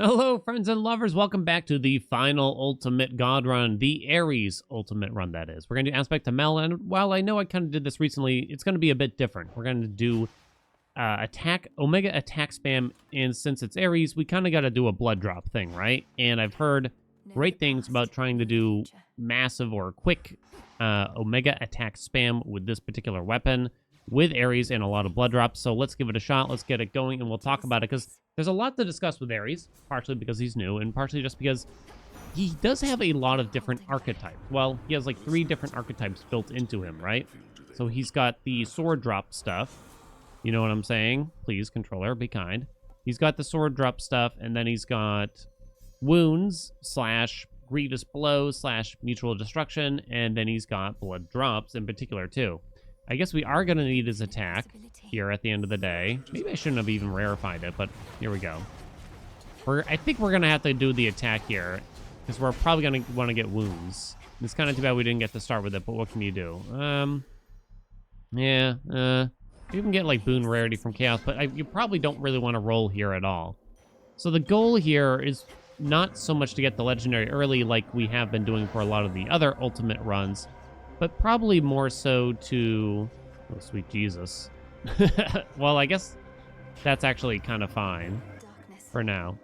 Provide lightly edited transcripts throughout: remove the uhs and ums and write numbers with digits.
Hello, friends and lovers. Welcome back to the final ultimate god run, the Ares ultimate run, that is. We're going to do aspect to Mel, and while I know I kind of did this recently, it's going to be a bit different. We're going to do Omega attack spam, and since it's Ares, we kind of got to do a blood drop thing, right? And I've heard great things about trying to do massive or quick Omega attack spam with this particular weapon, with Ares and a lot of blood drops. So let's give it a shot. Let's get it going, and we'll talk about it, because there's a lot to discuss with Ares, partially because he's new, and partially just because he does have a lot of different archetypes. Well, he has like 3 different archetypes built into him, right? So he's got the sword drop stuff. You know what I'm saying? Please, controller, be kind. He's got the sword drop stuff, and then he's got wounds / grievous blows / mutual destruction, and then he's got blood drops in particular, too. I guess we are going to need his attack here at the end of the day. Maybe I shouldn't have even rarefied it, but here we go. I think we're going to have to do the attack here, because we're probably going to want to get wounds. It's kind of too bad we didn't get to start with it, but what can you do? You can get, like, boon rarity from chaos, but you probably don't really want to roll here at all. So the goal here is not so much to get the legendary early like we have been doing for a lot of the other ultimate runs, but probably more so to... Oh, sweet Jesus. Well, I guess that's actually kind of fine for now.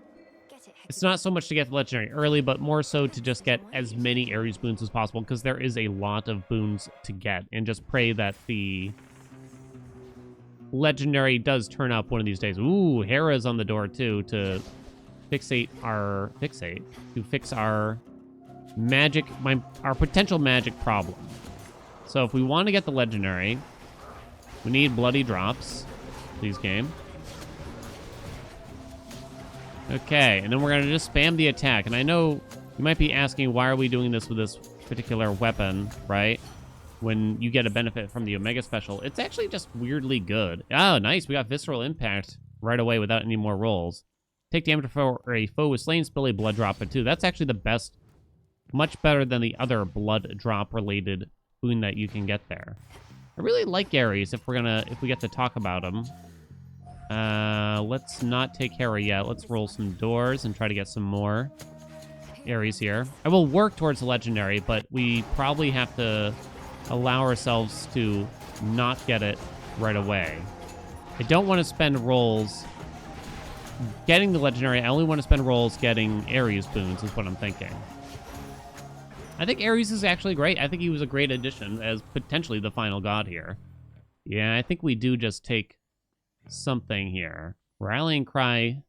It's not so much to get the legendary early, but more so to just get as many Ares boons as possible, because there is a lot of boons to get, and just pray that the legendary does turn up one of these days. Ooh, Hera's on the door, too, to fix our magic, our potential magic problem. So if we want to get the legendary, we need bloody drops. Please, game. Okay, and then we're going to just spam the attack. And I know you might be asking, why are we doing this with this particular weapon, right? When you get a benefit from the Omega special. It's actually just weirdly good. Oh, nice. We got Visceral Impact right away without any more rolls. Take damage for a foe with slain, spill a blood drop or 2. That's actually the best. Much better than the other blood drop related boon that you can get there. I really like Ares if we get to talk about him. Let's not take Hera yet. Let's roll some doors and try to get some more Ares here. I will work towards the legendary, but we probably have to allow ourselves to not get it right away. I don't want to spend rolls getting the legendary. I only want to spend rolls getting Ares boons is what I'm thinking. I think Ares is actually great. I think he was a great addition as potentially the final god here. Yeah, I think we do just take something here. Rallying Cry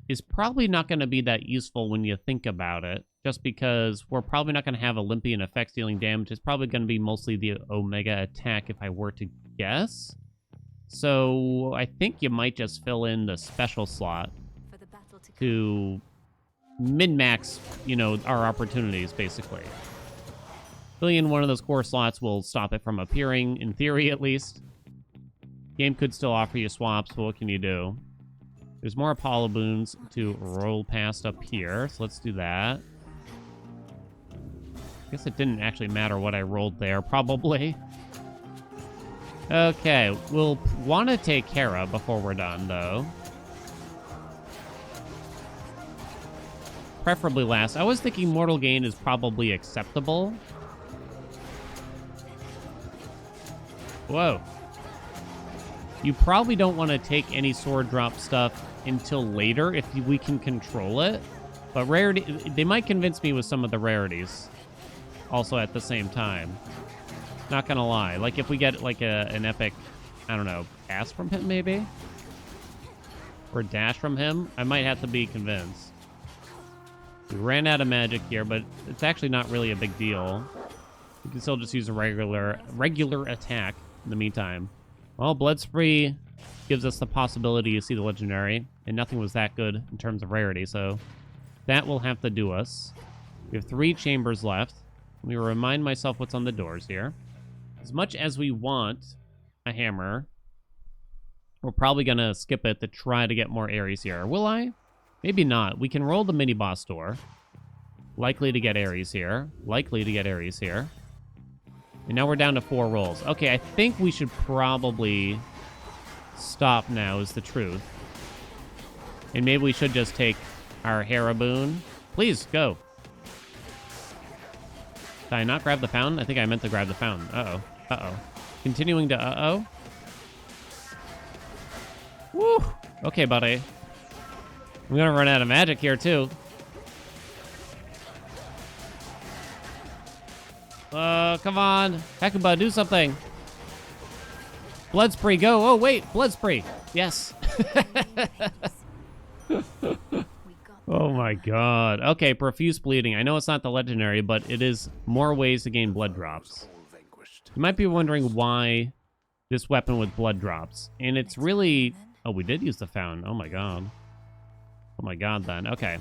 is probably not going to be that useful when you think about it, just because we're probably not going to have Olympian effects dealing damage. It's probably going to be mostly the Omega attack if I were to guess. So I think you might just fill in the special slot to min-max, our opportunities, basically. Filling in one of those core slots will stop it from appearing, in theory, at least. Game could still offer you swaps, but what can you do? There's more Apollo boons to roll past up here, so let's do that. I guess it didn't actually matter what I rolled there, probably. Okay, we'll want to take Hera before we're done, though. Preferably last. I was thinking Mortal Gain is probably acceptable. Whoa. You probably don't want to take any sword drop stuff until later if we can control it. But rarity, they might convince me with some of the rarities also at the same time. Not gonna lie. Like if we get like an epic, I don't know, pass from him maybe? Or dash from him, I might have to be convinced. We ran out of magic here, but it's actually not really a big deal. You can still just use a regular attack in the meantime. Well, Blood Spree gives us the possibility to see the legendary, and nothing was that good in terms of rarity, so that will have to do us. We have 3 chambers left. Let me remind myself what's on the doors here. As much as we want a hammer, we're probably going to skip it to try to get more Ares here. Will I? Maybe not. We can roll the mini-boss door. Likely to get Ares here. Likely to get Ares here. And now we're down to 4 rolls. Okay, I think we should probably stop now, is the truth. And maybe we should just take our Hera boon. Please, go. Did I not grab the fountain? I think I meant to grab the fountain. Uh-oh. Uh-oh. Continuing to uh-oh. Woo! Okay, buddy. I'm gonna run out of magic here, too. Come on. Hecuba, do something. Blood spree, go. Oh, wait. Blood spree. Yes. Oh my god. Okay, profuse bleeding. I know it's not the legendary, but it is more ways to gain blood drops. You might be wondering why this weapon with blood drops. And it's really... Oh, we did use the fountain. Oh my god. Oh my god, then. Okay.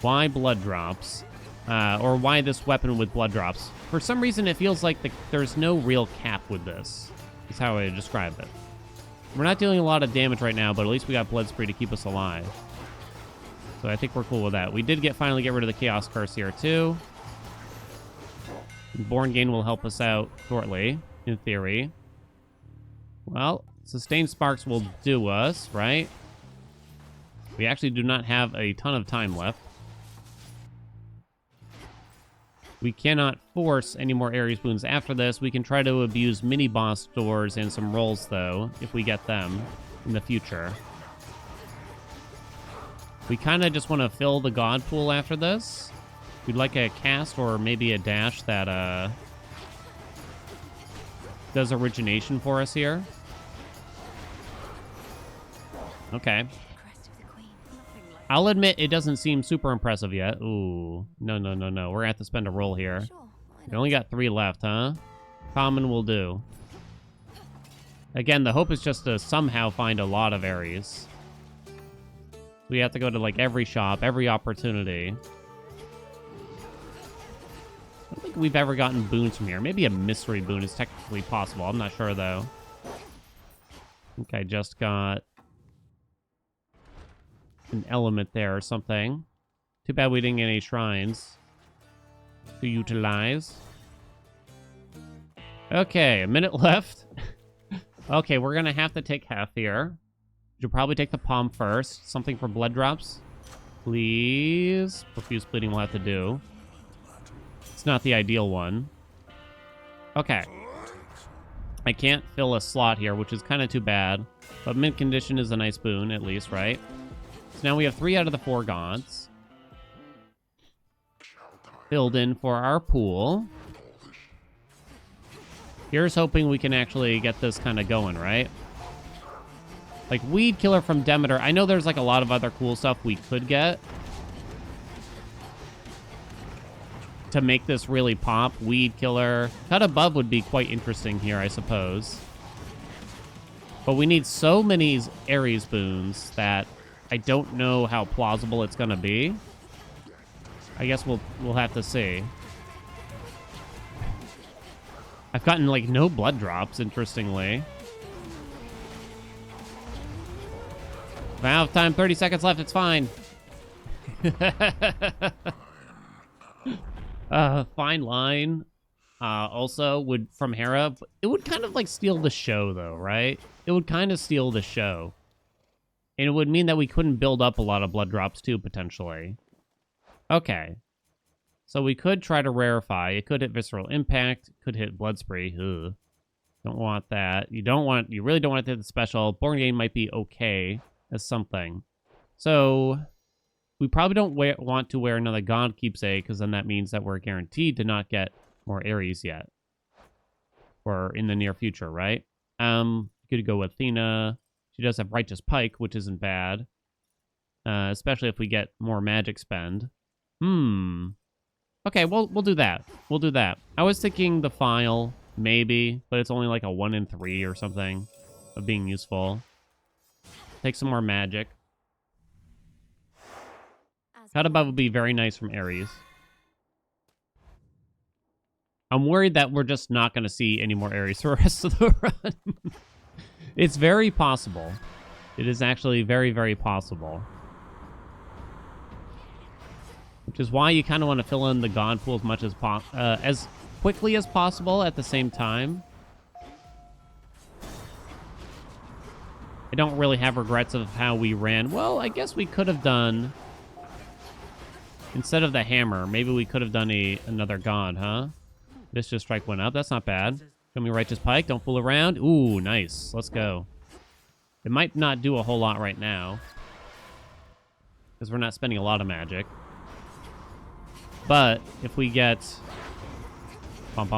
Why blood drops? Or why this weapon with blood drops? For some reason, it feels like there's no real cap with this. Is how I describe it. We're not dealing a lot of damage right now, but at least we got blood spree to keep us alive. So I think we're cool with that. We did finally get rid of the Chaos Curse here, too. Born Gain will help us out shortly, in theory. Well, Sustained Sparks will do us, right? We actually do not have a ton of time left. We cannot force any more Ares boons after this. We can try to abuse mini-boss doors and some rolls, though, if we get them in the future. We kind of just want to fill the god pool after this. We'd like a cast or maybe a dash that does origination for us here. Okay. I'll admit it doesn't seem super impressive yet. Ooh, no. We're gonna have to spend a roll here. We only got 3 left, huh? Common will do. Again, the hope is just to somehow find a lot of Ares. We have to go to, like, every shop, every opportunity. I don't think we've ever gotten boons from here. Maybe a mystery boon is technically possible. I'm not sure, though. I think I just got an element there or something. Too bad we didn't get any shrines to utilize. Okay, a minute left. Okay, we're gonna have to take Hef here. You'll probably take the palm first. Something for blood drops. Please. Profuse bleeding we'll have to do. It's not the ideal one. Okay. I can't fill a slot here, which is kind of too bad. But mint condition is a nice boon, at least, right? So now we have 3 out of the 4 gods filled in for our pool. Here's hoping we can actually get this kind of going, right? Like, Weed Killer from Demeter. I know there's, like, a lot of other cool stuff we could get to make this really pop. Weed Killer. Cut Above would be quite interesting here, I suppose. But we need so many Ares boons that I don't know how plausible it's gonna be. I guess we'll have to see. I've gotten, like, no blood drops, interestingly. If I have time, 30 seconds left, it's fine. Fine line. Also, from Hera, it would kind of, like, steal the show, though, right? It would kind of steal the show. And it would mean that we couldn't build up a lot of blood drops, too, potentially. Okay. So we could try to rarefy. It could hit Visceral Impact. Could hit Blood Spree. Ugh. Don't want that. You really don't want to hit the special. Born Gain might be okay as something. So we probably don't want to wear another God Keepsake, because then that means that we're guaranteed to not get more Ares yet. Or in the near future, right? Could go with Athena. She does have Righteous Pike, which isn't bad. Especially if we get more magic spend. Okay, we'll do that. We'll do that. I was thinking the File, maybe, but it's only like a 1 in 3 or something of being useful. Take some more magic. Cut Above would be very nice from Ares. I'm worried that we're just not going to see any more Ares for the rest of the run. It's very possible. It is actually very, very possible. Which is why you kind of want to fill in the god pool as much as quickly as possible at the same time. I don't really have regrets of how we ran. Well, I guess we could have done... Instead of the hammer, maybe we could have done another god, huh? Vicious strike went up. That's not bad. Show me righteous pike. Don't fool around. Ooh, nice. Let's go. It might not do a whole lot right now, because we're not spending a lot of magic. But if we get... If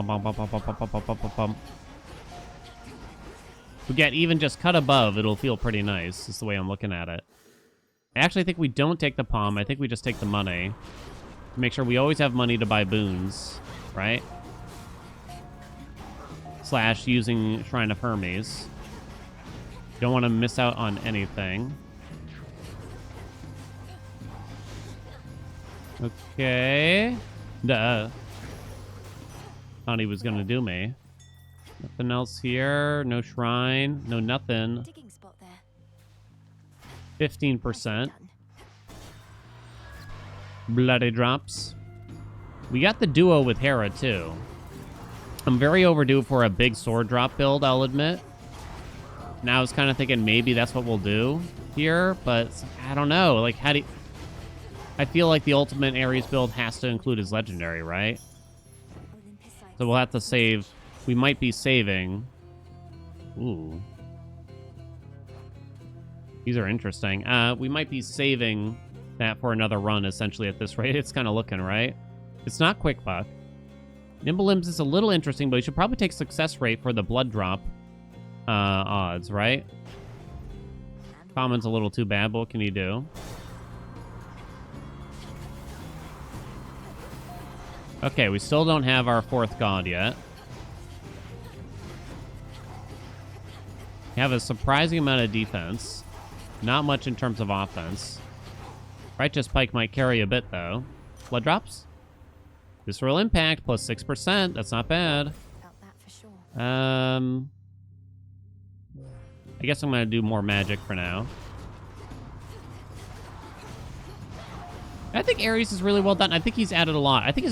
we get even just cut above, it'll feel pretty nice. Is the way I'm looking at it. I actually think we don't take the palm. I think we just take the money. Make sure we always have money to buy boons, right? Slash using Shrine of Hermes. Don't want to miss out on anything. Okay. Duh. Thought he was gonna do me. Nothing else here. No shrine. No nothing. 15%. Bloody drops. We got the duo with Hera, too. I'm very overdue for a big sword drop build, I'll admit. Now I was kind of thinking maybe that's what we'll do here, but I don't know. Like, how do you... I feel like the ultimate Ares build has to include his legendary, right? So we'll have to save... We might be saving... Ooh. These are interesting. We might be saving that for another run, essentially, at this rate. It's kind of looking, right? It's not quick buck. Nimble Limbs is a little interesting, but you should probably take success rate for the blood drop odds, right? Common's a little too bad, but what can you do? Okay, we still don't have our fourth god yet. We have a surprising amount of defense. Not much in terms of offense. Righteous Pike might carry a bit, though. Blood drops? Visceral Impact, plus 6%. That's not bad. Felt that for sure. I guess I'm going to do more magic for now. I think Ares is really well done. I think he's added a lot. I think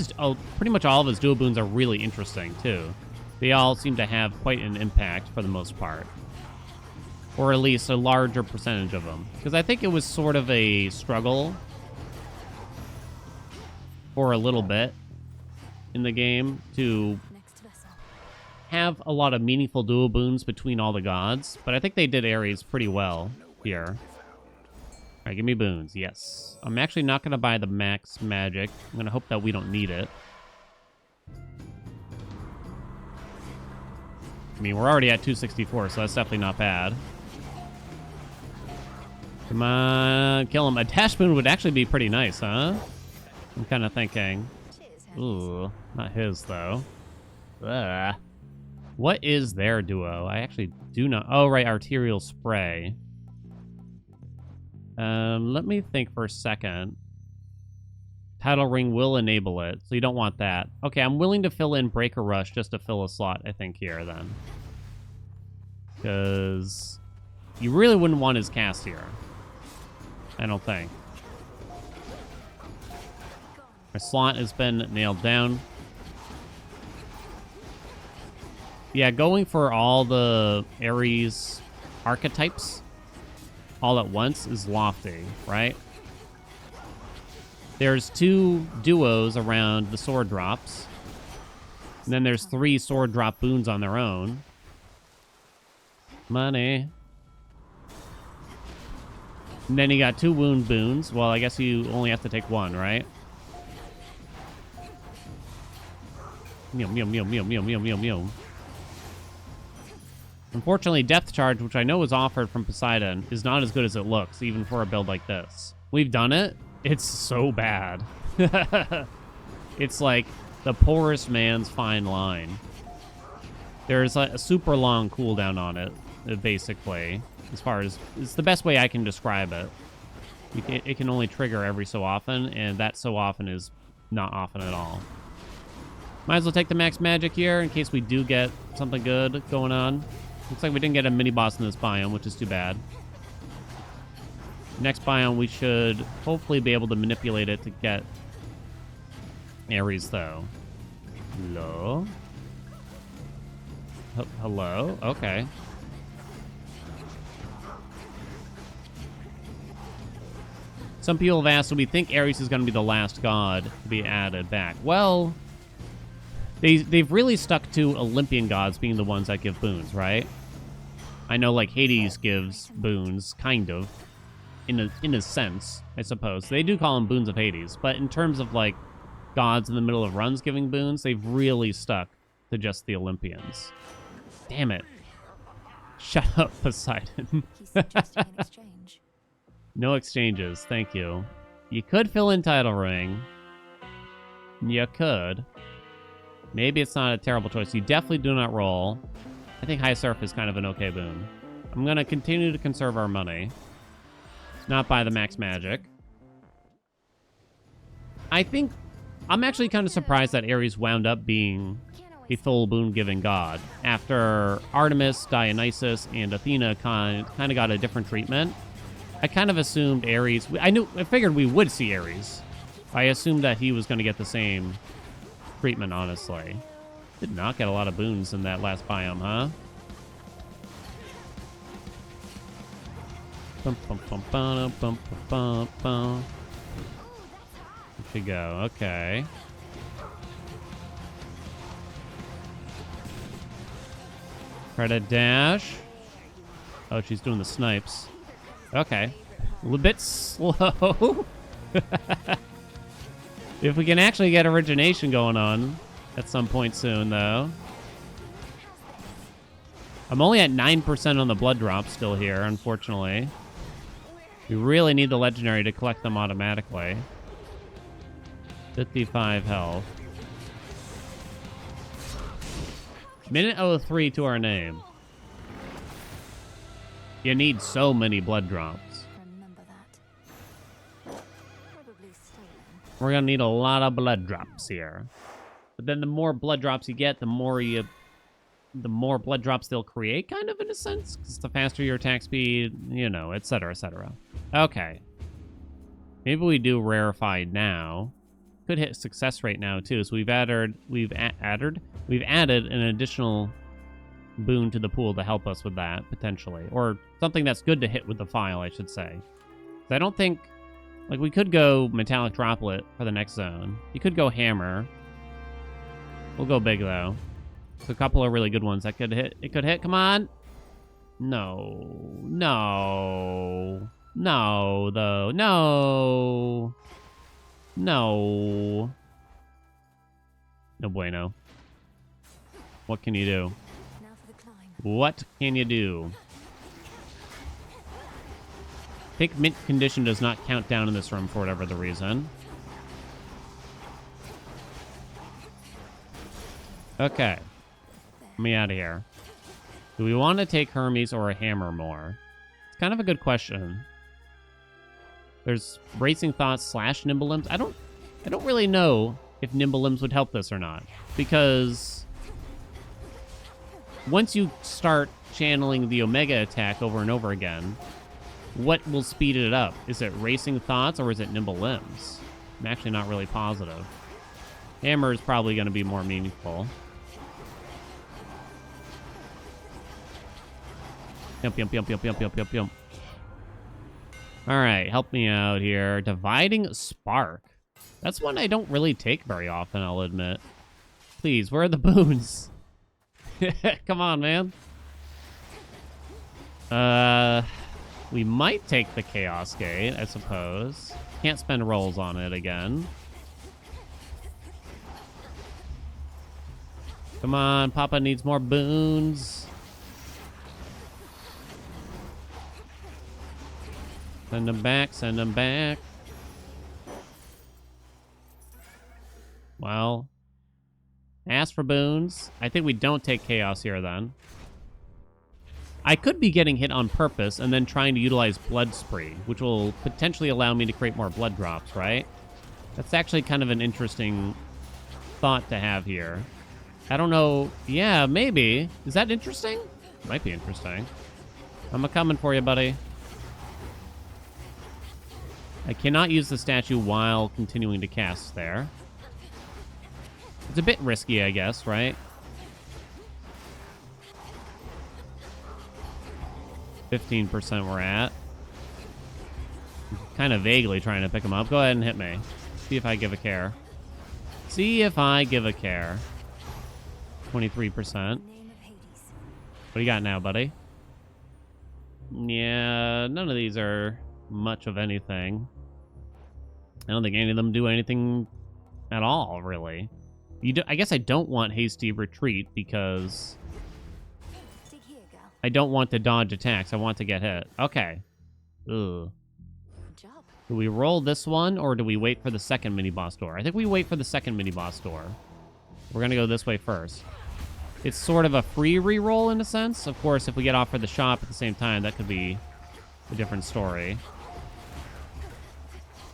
pretty much all of his dual boons are really interesting, too. They all seem to have quite an impact for the most part. Or at least a larger percentage of them. Because I think it was sort of a struggle for a little bit in the game to have a lot of meaningful dual boons between all the gods. But I think they did Ares pretty well here. All right, give me boons. Yes. I'm actually not going to buy the max magic. I'm going to hope that we don't need it. I mean, we're already at 264, so that's definitely not bad. Come on, kill him. A dash boon would actually be pretty nice, huh? I'm kind of thinking. Ooh, not his, though. Ugh. What is their duo? I actually do not... Oh, right, arterial spray. Let me think for a second. Tidal ring will enable it, so you don't want that. Okay, I'm willing to fill in Breaker Rush just to fill a slot, I think, here, then. Because you really wouldn't want his cast here. I don't think. Our slot has been nailed down. Yeah, going for all the Ares archetypes all at once is lofty, right? There's 2 duos around the sword drops. And then there's 3 sword drop boons on their own. Money. And then you got 2 wound boons. Well, I guess you only have to take 1, right? Meow, meow, meow, meow, meow, meow, meow, meow. Unfortunately, Death Charge, which I know was offered from Poseidon, is not as good as it looks, even for a build like this. We've done it. It's so bad. It's like the poorest man's fine line. There's a super long cooldown on it, basically. As far as... It's the best way I can describe it. It can only trigger every so often, and that so often is not often at all. Might as well take the max magic here in case we do get something good going on. Looks like we didn't get a mini-boss in this biome, which is too bad. Next biome, we should hopefully be able to manipulate it to get Ares, though. Hello? Hello? Okay. Some people have asked, do we think Ares is going to be the last god to be added back? Well, they've really stuck to Olympian gods being the ones that give boons, right? I know, like, Hades gives boons, kind of, in a sense, I suppose. They do call them boons of Hades, but in terms of, like, gods in the middle of runs giving boons, they've really stuck to just the Olympians. Damn it. Shut up, Poseidon. He's interested in exchange. No exchanges, thank you. You could fill in title ring. You could. Maybe it's not a terrible choice. You definitely do not roll. I think High Surf is kind of an okay boon. I'm going to continue to conserve our money. Not buy the max magic. I think... I'm actually kind of surprised that Ares wound up being a full boon-giving god. After Artemis, Dionysus, and Athena kind of got a different treatment. I kind of assumed Ares... I figured we would see Ares. I assumed that he was going to get the same treatment, honestly. Did not get a lot of boons in that last biome, huh? Bum, bum, bum, bum, bum, bum, bum. There we go. Okay. Credit dash. Oh, she's doing the snipes. Okay. A little bit slow. If we can actually get origination going on at some point soon, though. I'm only at 9% on the blood drop still here, unfortunately. We really need the legendary to collect them automatically. 55 health. Minute 03 to our name. You need so many blood drops. Remember that. Probably stolen. We're gonna need a lot of blood drops here. But then the more blood drops you get, the more blood drops they'll create, kind of, in a sense. Because the faster your attack speed, you know, etc., etc. Okay. Maybe we do rarefied now. Could hit success rate now too. So we've added an additional boon to the pool to help us with that, potentially. Or something that's good to hit with the file, I should say. I don't think... Like, we could go Metallic Droplet for the next zone. You could go Hammer. We'll go big, though. There's a couple of really good ones that could hit. It could hit. Come on! No. No. No, though. No. No. No bueno. What can you do? Now for the climb. What can you do? I think mint condition does not count down in this room for whatever the reason. Okay. Let me out of here. Do we want to take Hermes or a hammer more? It's kind of a good question. There's Racing Thoughts / Nimble Limbs. I don't really know if Nimble Limbs would help this or not. Because once you start channeling the Omega attack over and over again, what will speed it up? Is it Racing Thoughts or is it Nimble Limbs? I'm actually not really positive. Hammer is probably going to be more meaningful. Yump, yump, yump, yump, yump, yump, yump, yump. All right, help me out here. Dividing Spark. That's one I don't really take very often, I'll admit. Please, where are the boons? Come on, man. We might take the Chaos Gate, I suppose. Can't spend rolls on it again. Come on, Papa needs more boons. Send them back, send them back. Well, ask for boons. I think we don't take Chaos here, then. I could be getting hit on purpose and then trying to utilize Blood Spree, which will potentially allow me to create more blood drops, right? That's actually kind of an interesting thought to have here. I don't know. Yeah, maybe. Is that interesting? Might be interesting. I'm a-coming for you, buddy. I cannot use the statue while continuing to cast there. It's a bit risky, I guess, right? 15% we're at. kind of vaguely trying to pick him up. Go ahead and hit me. See if I give a care. See if I give a care. 23%. Name of Hades. What do you got now, buddy? Yeah, none of these are much of anything. I don't think any of them do anything at all, really. I guess I don't want hasty retreat because Dig here, girl. I don't want to dodge attacks. I want to get hit. Okay. Ugh. Good job. Do we roll this one, or do we wait for the second mini-boss door? I think we wait for the second mini-boss door. We're going to go this way first. It's sort of a free re-roll in a sense. Of course, if we get off for the shop at the same time, that could be a different story.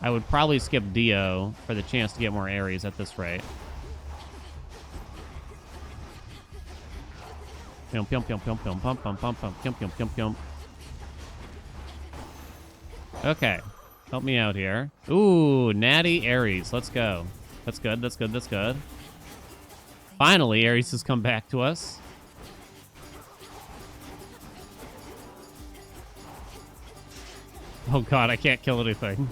I would probably skip Dio for the chance to get more Ares at this rate. Pium, pium, pium, pium, pium, pum, pum, pum, pum, pium, pium, pium, pium. Okay. Help me out here. Ooh, natty Ares. Let's go. That's good, that's good, that's good. Finally, Ares has come back to us. Oh god, I can't kill anything.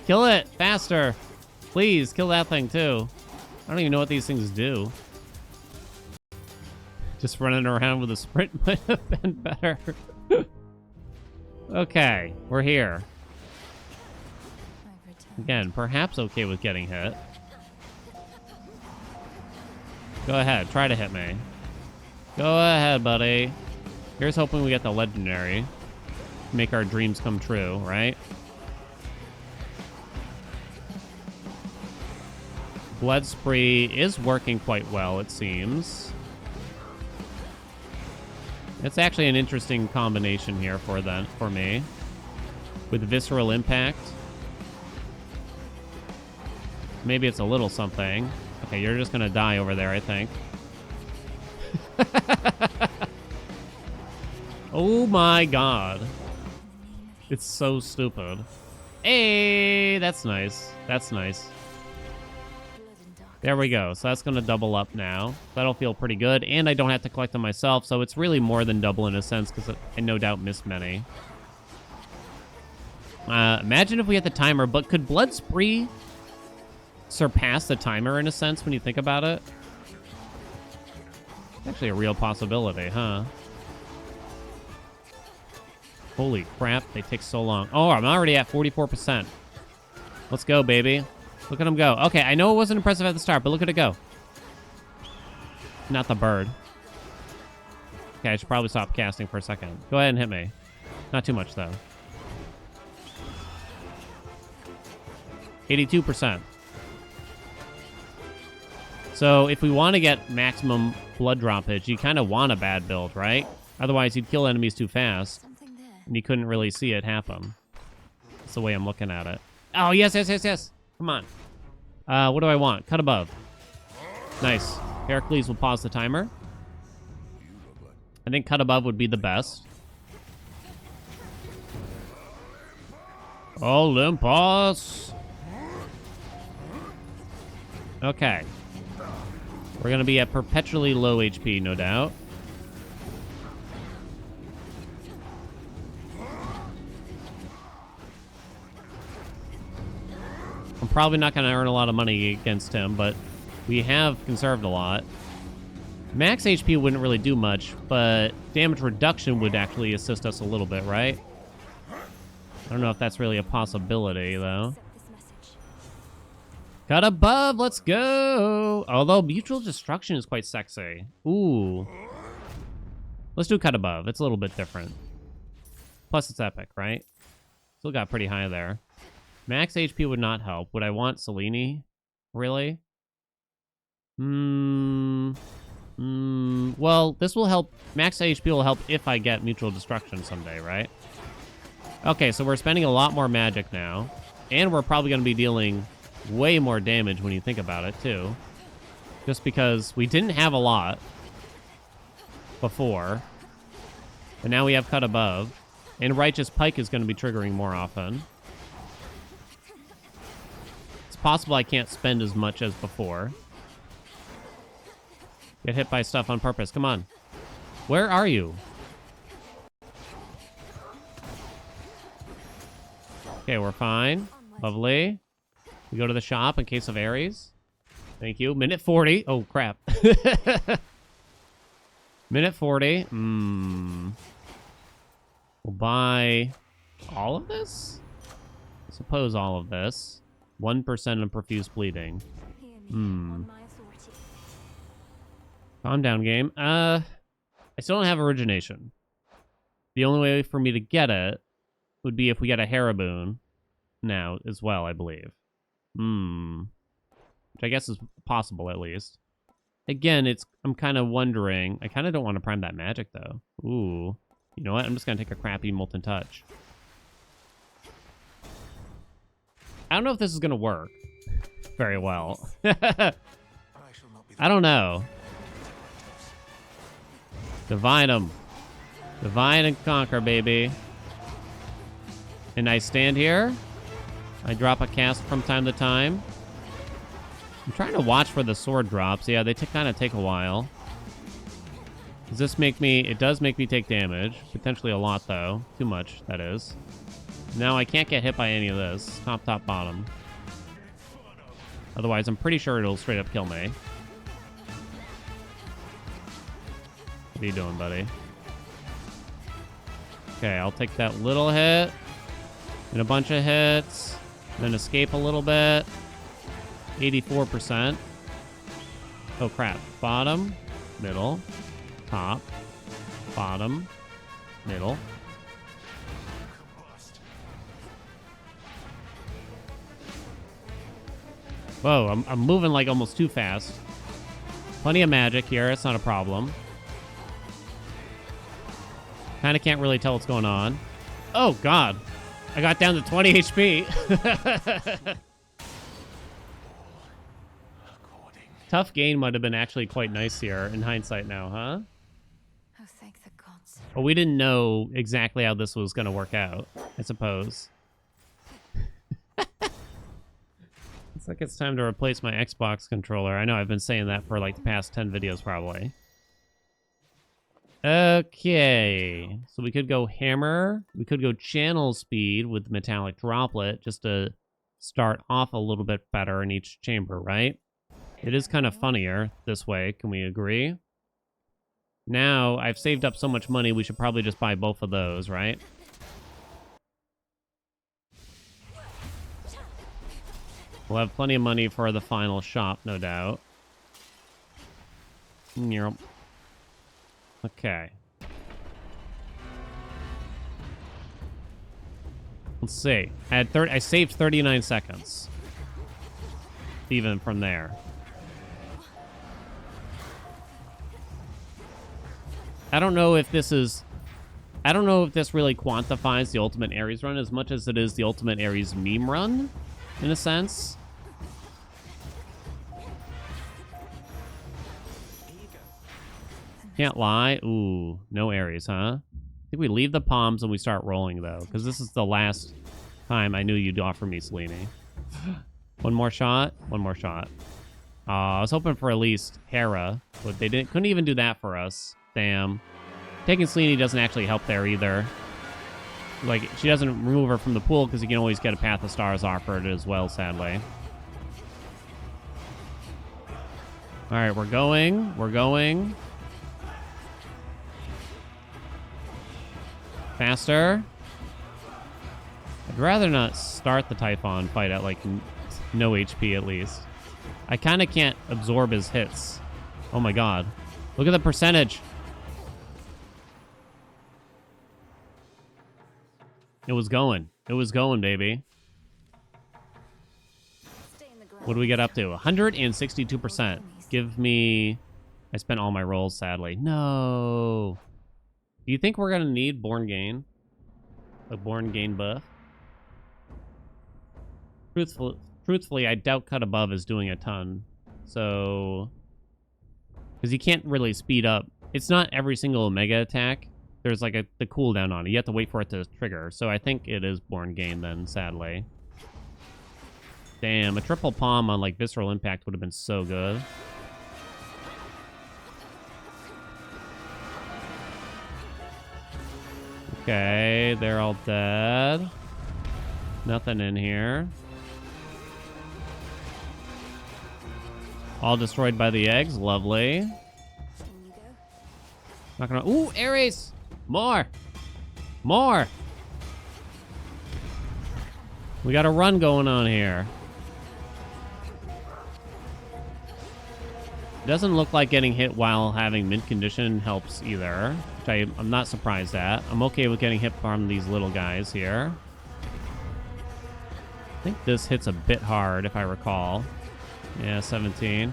Kill it! Faster! Please, kill that thing too. I don't even know what these things do. Just running around with a sprint might have been better. Okay, we're here. I've returned. Again, perhaps okay with getting hit. Go ahead, try to hit me. Go ahead, buddy. Here's hoping we get the legendary. Make our dreams come true, right? Blood Spree is working quite well, it seems. It's actually an interesting combination here for me. With Visceral Impact. Maybe it's a little something. Okay, you're just gonna die over there, I think. Oh my god. It's so stupid. Hey, that's nice. That's nice. Blood and dark. There we go. So that's going to double up now. That'll feel pretty good. And I don't have to collect them myself, so it's really more than double in a sense, because I no doubt missed many. Imagine if we had the timer, but could Blood Spree surpass the timer in a sense when you think about it? Actually a real possibility, huh? Holy crap, they take so long. Oh, I'm already at 44%. Let's go, baby. Look at him go. Okay, I know it wasn't impressive at the start, but look at it go. Not the bird. Okay, I should probably stop casting for a second. Go ahead and hit me. Not too much, though. 82%. So if we want to get maximum blood droppage, you kind of want a bad build, right? Otherwise, you'd kill enemies too fast. Something there. And you couldn't really see it happen. That's the way I'm looking at it. Oh, yes, yes, yes, yes. Come on. What do I want? Cut above. Nice. Heracles will pause the timer. I think cut above would be the best. Olympus. Okay. We're going to be at perpetually low HP, no doubt. I'm probably not going to earn a lot of money against him, but we have conserved a lot. Max HP wouldn't really do much, but damage reduction would actually assist us a little bit, right? I don't know if that's really a possibility, though. Accept this message. Cut above, let's go! Although mutual destruction is quite sexy. Ooh. Let's do cut above. It's a little bit different. Plus it's epic, right? Still got pretty high there. Max HP would not help. Would I want Selene? Really? Well, this will help. Max HP will help if I get mutual destruction someday, right? Okay, so we're spending a lot more magic now. And we're probably going to be dealing way more damage when you think about it, too. Just because we didn't have a lot before. And now we have cut above. And Righteous Pike is going to be triggering more often. It's possible I can't spend as much as before. Get hit by stuff on purpose. Come on. Where are you? Okay, we're fine. Lovely. We go to the shop in case of Ares. Thank you. Minute 40. Oh, crap. Minute 40. We'll buy all of this? I suppose all of this. 1% of profuse bleeding. Hear me on my authority. Calm down, game. I still don't have origination. The only way for me to get it would be if we get a Hera boon now as well, I believe. Which I guess is possible, at least. Again, I'm kind of wondering. I kind of don't want to prime that magic, though. Ooh. You know what? I'm just going to take a crappy Molten Touch. I don't know if this is going to work very well. I don't know. Divide them. Divide and conquer, baby. And I stand here. I drop a cast from time to time. I'm trying to watch for the sword drops. Yeah, they kind of take a while. Does this make me... It does make me take damage. Potentially a lot, though. Too much, that is. Now I can't get hit by any of this. Top, top, bottom. Otherwise, I'm pretty sure it'll straight up kill me. What are you doing, buddy? Okay, I'll take that little hit. And a bunch of hits. Then escape a little bit. 84%. Oh, crap. Bottom. Middle. Top. Bottom. Middle. Whoa, I'm moving like almost too fast. Plenty of magic here. It's not a problem. Kind of can't really tell what's going on. Oh, God. I got down to 20 HP. Tough gain might have been actually quite nice here in hindsight now, huh? Oh, thank the gods. But we didn't know exactly how this was going to work out, I suppose. It's like it's time to replace my Xbox controller. I know I've been saying that for like the past 10 videos probably. Okay, so we could go hammer. We could go channel speed with metallic droplet just to start off a little bit better in each chamber, right? It is kind of funnier this way. Can we agree? Now, I've saved up so much money, we should probably just buy both of those, right? We'll have plenty of money for the final shop, no doubt. Okay. Let's see. I saved 39 seconds. Even from there. I don't know if this really quantifies the Ultimate Ares run as much as it is the Ultimate Ares meme run, in a sense. Can't lie. Ooh, no Ares, huh? I think we leave the palms and we start rolling, though, because this is the last time I knew you'd offer me Selene. One more shot. One more shot. I was hoping for at least Hera, but they couldn't even do that for us. Damn. Taking Selene doesn't actually help there either. Like, she doesn't remove her from the pool because you can always get a Path of Stars offered as well, sadly. Alright, we're going. We're going. Faster. I'd rather not start the Typhon fight at, like, no HP at least. I kind of can't absorb his hits. Oh my god. Look at the percentage. It was going. It was going, baby. Stay in the ground. What do we get up to? 162%. Give me... I spent all my rolls, sadly. No. Do you think we're going to need Born Gain? A Born Gain buff? Truthfully, I doubt Cut Above is doing a ton. So... Because you can't really speed up. It's not every single Omega attack. There's like the cooldown on it. You have to wait for it to trigger. So I think it is Born Gain then, sadly. Damn, a triple palm on like Visceral Impact would have been so good. Okay, they're all dead. Nothing in here. All destroyed by the eggs. Lovely. In you go. Not gonna... Ooh, Ares! More! More! We got a run going on here. Doesn't look like getting hit while having mint condition helps either, which I'm not surprised at. I'm okay with getting hit from these little guys here. I think this hits a bit hard, if I recall. Yeah, 17.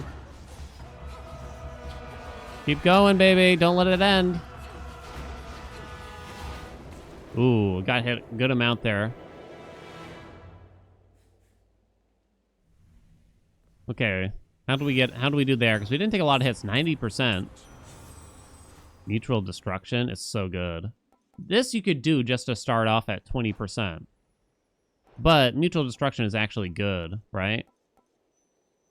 Keep going, baby. Don't let it end. Ooh, got hit a good amount there. Okay. How do we do there? Because we didn't take a lot of hits. 90%. Mutual destruction is so good. This you could do just to start off at 20%. But mutual destruction is actually good, right?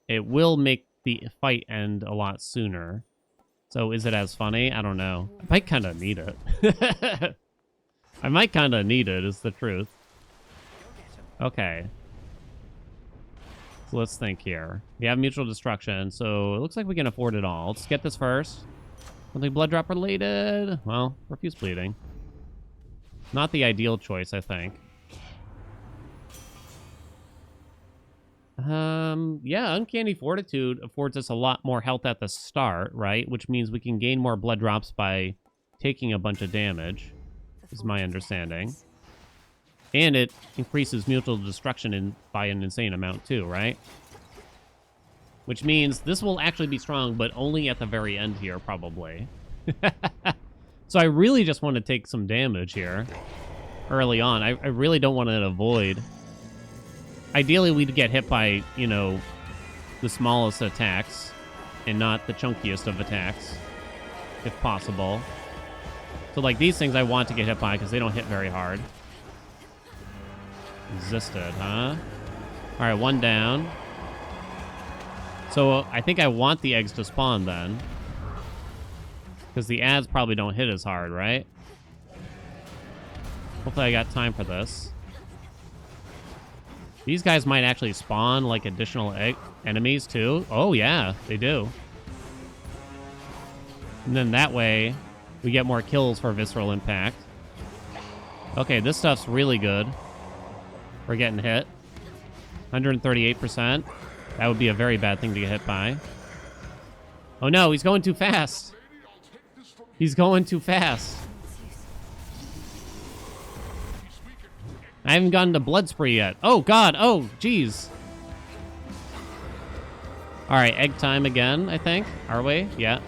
It will make the fight end a lot sooner. So is it as funny? I don't know. I might kind of need it. I might kind of need it, is the truth. Okay. So let's think here. We have mutual destruction, so it looks like we can afford it all. Let's get this first. Something blood drop related. Well, profuse bleeding. Not the ideal choice, I think. Yeah, Uncanny Fortitude affords us a lot more health at the start, right? Which means we can gain more blood drops by taking a bunch of damage, is my understanding. And it increases mutual destruction by an insane amount too, right? Which means this will actually be strong, but only at the very end here, probably. So I really just want to take some damage here early on. I really don't want to avoid. Ideally, we'd get hit by, you know, the smallest attacks and not the chunkiest of attacks, if possible. So, like, these things I want to get hit by because they don't hit very hard. Resisted, huh? All right, one down. So I think I want the eggs to spawn then. Because the ads probably don't hit as hard, right? Hopefully I got time for this. These guys might actually spawn, like, additional enemies, too. Oh, yeah, they do. And then that way, we get more kills for Visceral Impact. Okay, this stuff's really good. We're getting hit. 138%. That would be a very bad thing to get hit by. Oh, no, he's going too fast. He's going too fast. I haven't gotten to Blood Spree yet. Oh, God. Oh, jeez. All right, egg time again, I think. Are we? Yeah.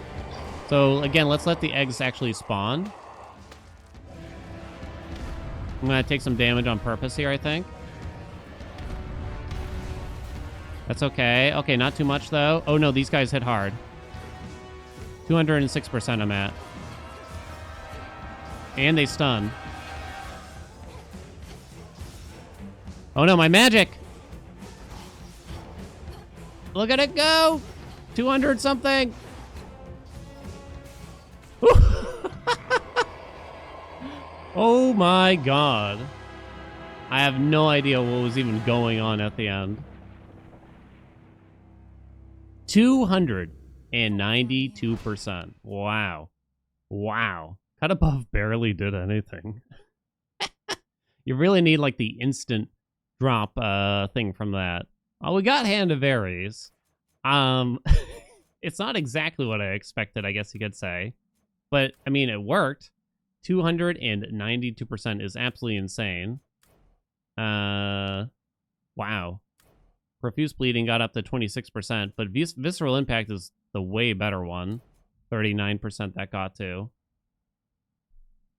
So, again, let's let the eggs actually spawn. I'm going to take some damage on purpose here, I think. That's okay. Okay, not too much, though. Oh, no, these guys hit hard. 206% I'm at. And they stun. Oh, no, my magic! Look at it go! 200 something! Oh my god. I have no idea what was even going on at the end. 292%. Wow. Wow. Cut above barely did anything. You really need, like, the instant drop thing from that. Oh, we got Hand of Ares. It's not exactly what I expected, I guess you could say. But, I mean, it worked. 292% is absolutely insane. Wow. Profuse Bleeding got up to 26%, but Visceral Impact is the way better one. 39% that got to.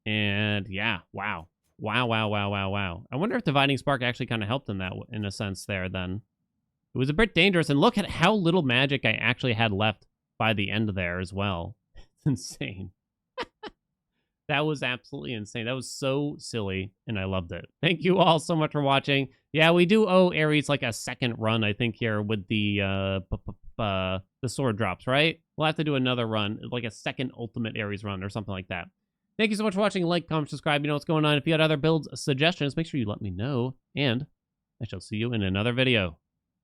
And, yeah, wow. Wow, wow, wow, wow, wow. I wonder if Dividing Spark actually kind of helped in that, in a sense there, then. It was a bit dangerous, and look at how little magic I actually had left by the end there as well. It's insane. That was absolutely insane. That was so silly, and I loved it. Thank you all so much for watching. Yeah, we do owe Ares like a second run, I think, here with the sword drops, right? We'll have to do another run, like a second Ultimate Ares run or something like that. Thank you so much for watching. Like, comment, subscribe. You know what's going on. If you had other builds suggestions, make sure you let me know. And I shall see you in another video.